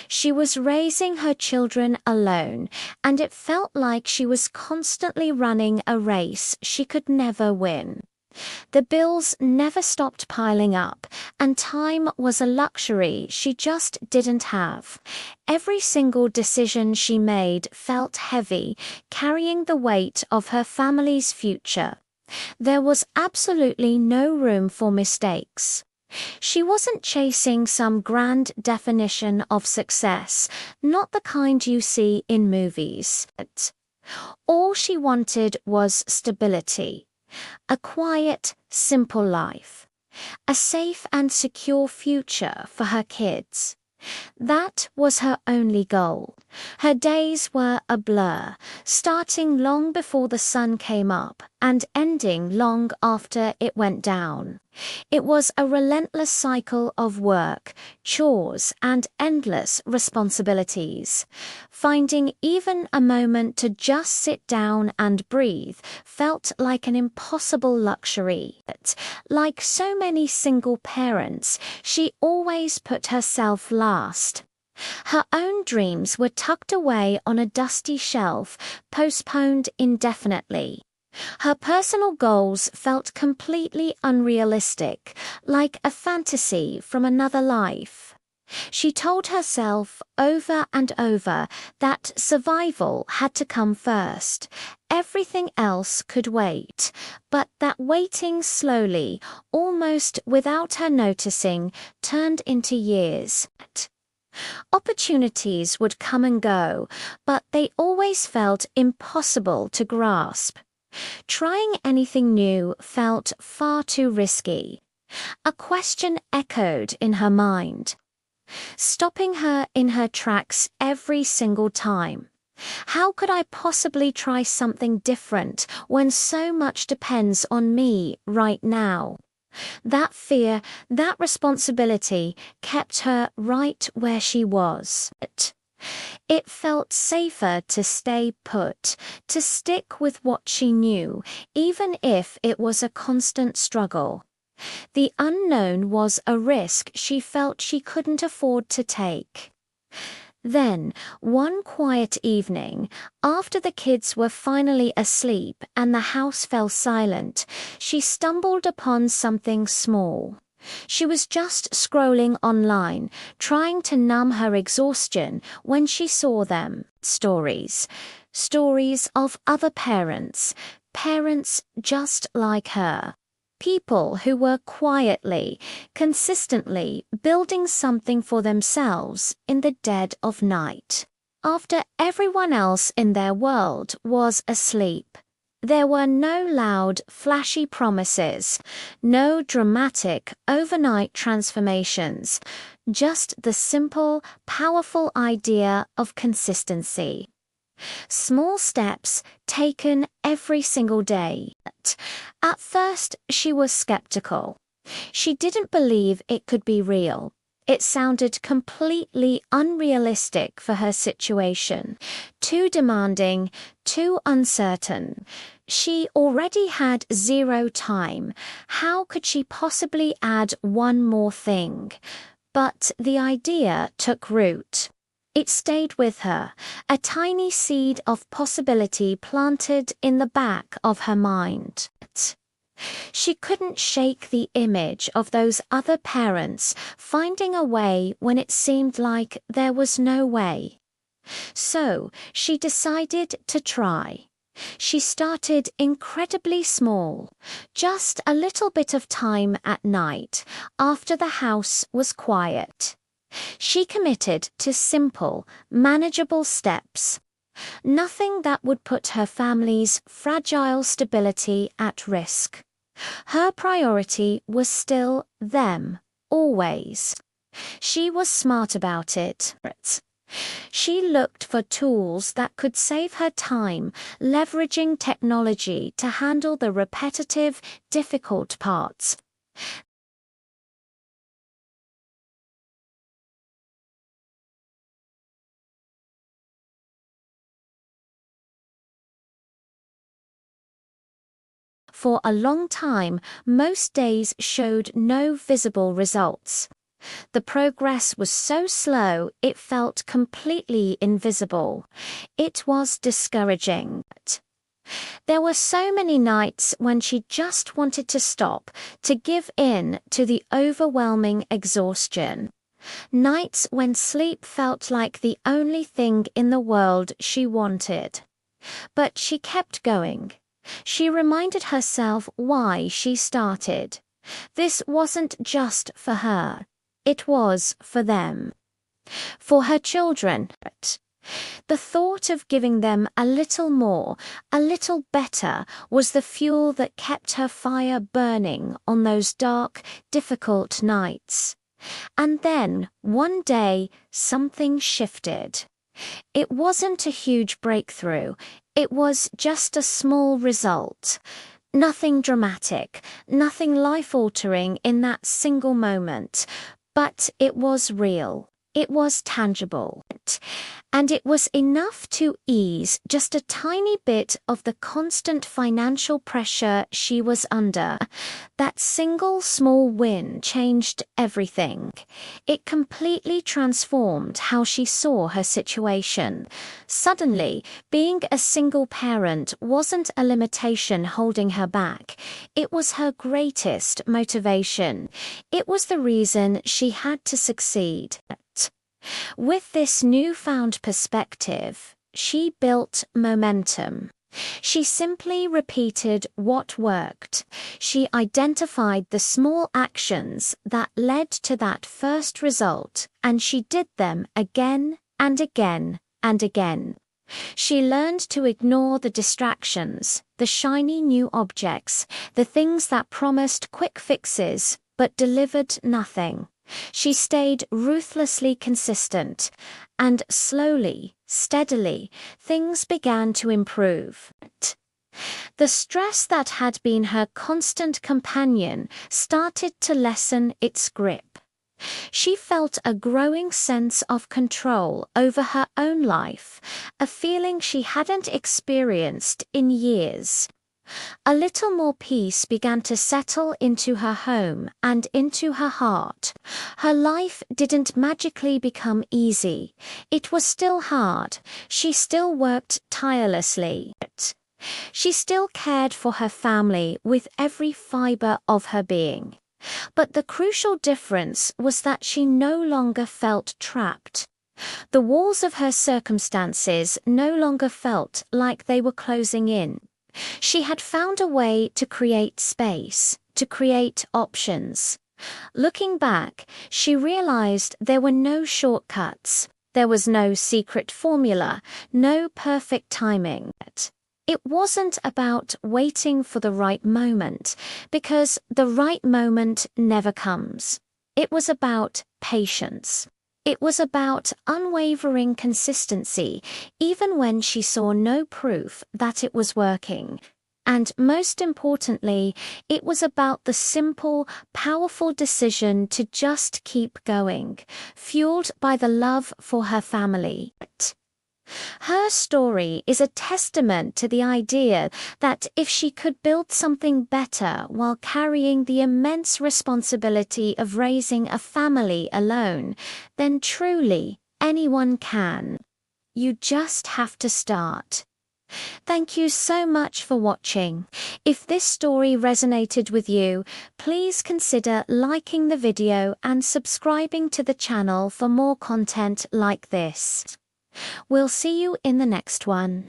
She was raising her children alone, and it felt like she was constantly running a race she could never win. The bills never stopped piling up, and time was a luxury she just didn't have. Every single decision she made felt heavy, carrying the weight of her family's future. There was absolutely no room for mistakes. She wasn't chasing some grand definition of success, not the kind you see in movies. All she wanted was stability, a quiet, simple life, a safe and secure future for her kids. That was her only goal. Her days were a blur, starting long before the sun came up and ending long after it went down. It was a relentless cycle of work, chores, and endless responsibilities. Finding even a moment to just sit down and breathe felt like an impossible luxury. Like so many single parents, she always put herself last. Her own dreams were tucked away on a dusty shelf, postponed indefinitely. Her personal goals felt completely unrealistic, like a fantasy from another life. She told herself over and over that survival had to come first. Everything else could wait, but that waiting slowly, almost without her noticing, turned into years. Opportunities would come and go, but they always felt impossible to grasp. Trying anything new felt far too risky. A question echoed in her mind, stopping her in her tracks every single time. How could I possibly try something different when so much depends on me right now? That fear, that responsibility kept her right where she was. It felt safer to stay put, to stick with what she knew, even if it was a constant struggle. The unknown was a risk she felt she couldn't afford to take. Then, one quiet evening, after the kids were finally asleep and the house fell silent, she stumbled upon something small. She was just scrolling online, trying to numb her exhaustion when she saw them. Stories. Stories of other parents. Parents just like her. People who were quietly, consistently building something for themselves in the dead of night. After everyone else in their world was asleep. There were no loud, flashy promises, no dramatic, overnight transformations, just the simple, powerful idea of consistency. Small steps taken every single day. At first, she was skeptical. She didn't believe it could be real. It sounded completely unrealistic for her situation, too demanding, too uncertain. She already had zero time. How could she possibly add one more thing? But the idea took root. It stayed with her, a tiny seed of possibility planted in the back of her mind. She couldn't shake the image of those other parents finding a way when it seemed like there was no way. So she decided to try. She started incredibly small, just a little bit of time at night after the house was quiet. She committed to simple, manageable steps. Nothing that would put her family's fragile stability at risk. Her priority was still them, always. She was smart about it. She looked for tools that could save her time, leveraging technology to handle the repetitive, difficult parts. For a long time, most days showed no visible results. The progress was so slow it felt completely invisible. It was discouraging. There were so many nights when she just wanted to stop, to give in to the overwhelming exhaustion. Nights when sleep felt like the only thing in the world she wanted. But she kept going. She reminded herself why she started. This wasn't just for her. It was for them. For her children. The thought of giving them a little more, a little better, was the fuel that kept her fire burning on those dark, difficult nights. And then, one day, something shifted. It wasn't a huge breakthrough. It was just a small result. Nothing dramatic, nothing life-altering in that single moment. But it was real. It was tangible. And it was enough to ease just a tiny bit of the constant financial pressure she was under. That single small win changed everything. It completely transformed how she saw her situation. Suddenly, being a single parent wasn't a limitation holding her back. It was her greatest motivation. It was the reason she had to succeed. With this newfound perspective, she built momentum. She simply repeated what worked. She identified the small actions that led to that first result, and she did them again and again and again. She learned to ignore the distractions, the shiny new objects, the things that promised quick fixes but delivered nothing. She stayed ruthlessly consistent, and slowly, steadily, things began to improve. The stress that had been her constant companion started to lessen its grip. She felt a growing sense of control over her own life, a feeling she hadn't experienced in years. A little more peace began to settle into her home and into her heart. Her life didn't magically become easy. It was still hard. She still worked tirelessly. She still cared for her family with every fiber of her being. But the crucial difference was that she no longer felt trapped. The walls of her circumstances no longer felt like they were closing in. She had found a way to create space, to create options. Looking back, she realized there were no shortcuts. There was no secret formula, no perfect timing. It wasn't about waiting for the right moment, because the right moment never comes. It was about patience. It was about unwavering consistency, even when she saw no proof that it was working. And most importantly, it was about the simple, powerful decision to just keep going, fueled by the love for her family. Her story is a testament to the idea that if she could build something better while carrying the immense responsibility of raising a family alone, then truly anyone can. You just have to start. Thank you so much for watching. If this story resonated with you, please consider liking the video and subscribing to the channel for more content like this. We'll see you in the next one.